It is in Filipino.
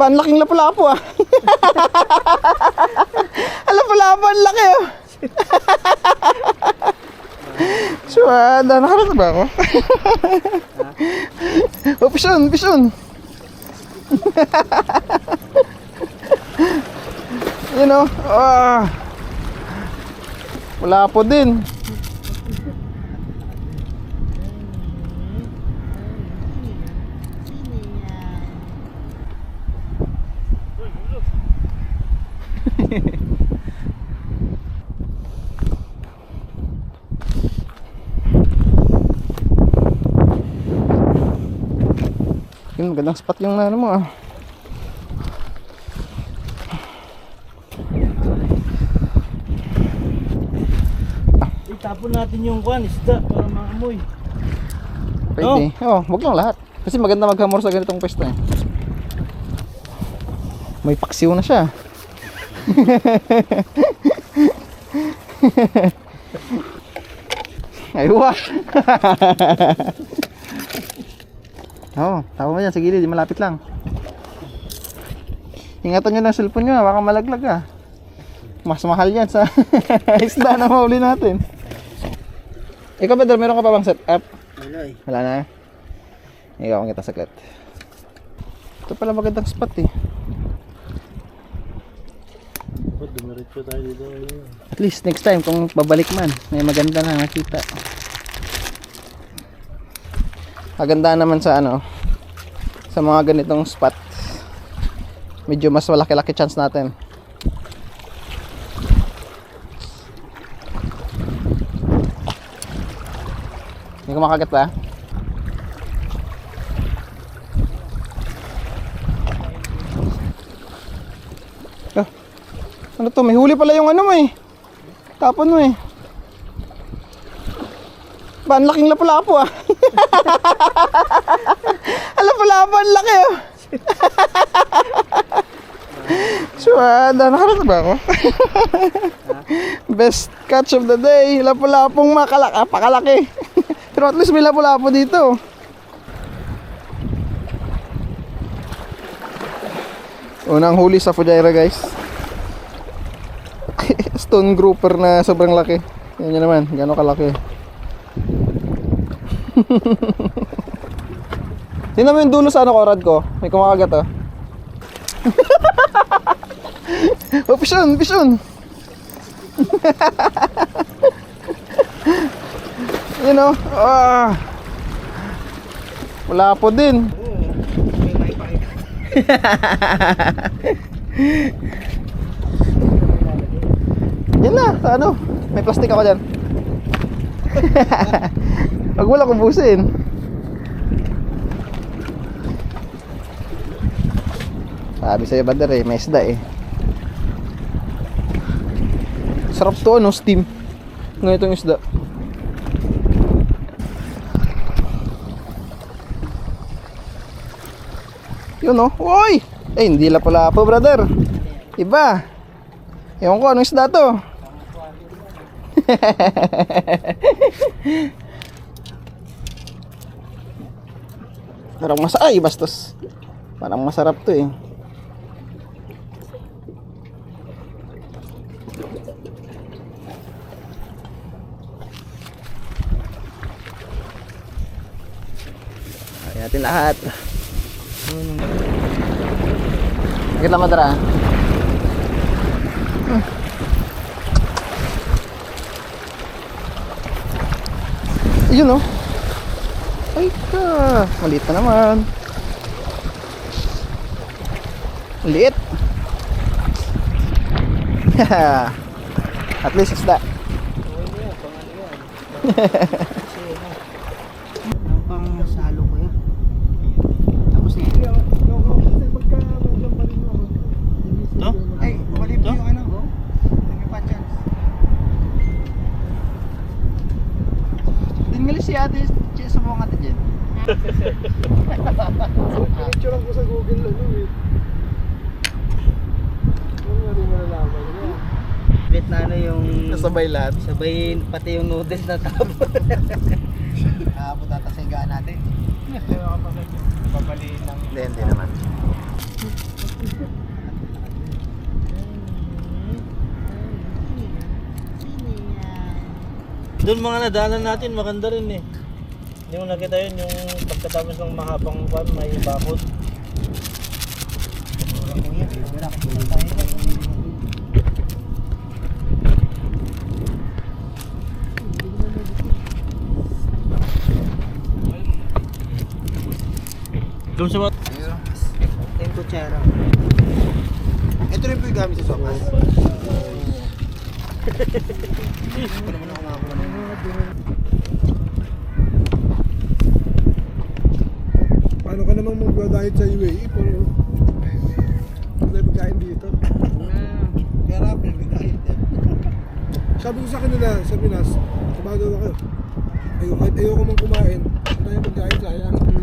Ba, ang laking lapu-lapu ah. Ang lapu-lapu, ang laki oh. So, nakarata ba ako? Oh, pison, pison. You know, wala po din. Yun, magandang spot yung ano mo ah. Itapon natin yung kwan, isda para maamoy. Pwede. Oh, wag lang lahat. Kasi maganda maghamor sa ganitong pwesto eh. May paksiw na siya. Aywa. Oh, tapo mo dyan sa gilid, malapit lang. Ingatan nyo ng cellphone nyo, baka malaglag ah. Mas mahal yan sa isda na mahuli natin. Ikaw Pedro, meron ka pa bang setup? Wala eh. Wala na. Ikaw ang kita saglit. Ito pala magandang spot eh. Dumiretso tayo dito. At least next time kung babalik man, may maganda na nakita. Maganda naman sa ano, sa mga ganitong spot. Medyo mas malaki-laki chance natin. Hindi ko makagat ba? Oh, ano to? May huli pala yung ano mo eh. Tapon mo eh. Ba, ang laking lapu-lapu ah. Ang lapu-lapu, ang laki oh. So, nakarata ba ako? Best catch of the day. Lapu-lapong pakalaki. Pero at least may lapu-lapu dito. Unang huli sa Fujairah guys. Stone grouper na sobrang laki. Yan nyo naman, gano'ng kalaki. Tingnan mo yung dulo sa ano korad ko. May kumakagat oh. Oh, pison, pison. You know, wala po din. Yan na, sa ano? May plastic ako dyan. Pag wala kubusin. Sabi sa'yo Bader eh, may isda eh. Sarap to ano, steam. Ngayon itong isda. Yun oh, uy! Eh, hindi lapu-lapu brother. Iba. Ewan ko, anong isda to? Parang ay bastos. Parang masarap to eh. Ayan natin lahat. Sakit lang madara. Yun oh. Ay ka, maliit na naman. Liit. At least isda. Pang salo ko yan. Tapos na yan. No? Ay, bumalik mo yung ano. May pa chance. Din ngali si ate sa mga ate dyan. Picture lang ko sa Google ano eh. Ano nga rin malalaman niya? Bet na ano yung Nasabay lahat. sabay pati yung noodles na tapon. Putatasagaan natin. Babaliin lang. Hindi naman. Doon mga nadaanan natin, maganda rin eh. Hindi mo nakita yun, yung pagkatapos ng mahabang kwan, may bakod. Doon sa mga... Yung kutsara. Ito rin po yung gamit sa sopas. Ito naman ako nakakuha. Paano ka namang magdadahit sa UAE pero wala pagkain dito. Kaya rapin, may kahit yan. Sabi ko sa kanila sa Pinas, sabago na kayo. Ayoko man kumain. Ano tayo pagkain sayang.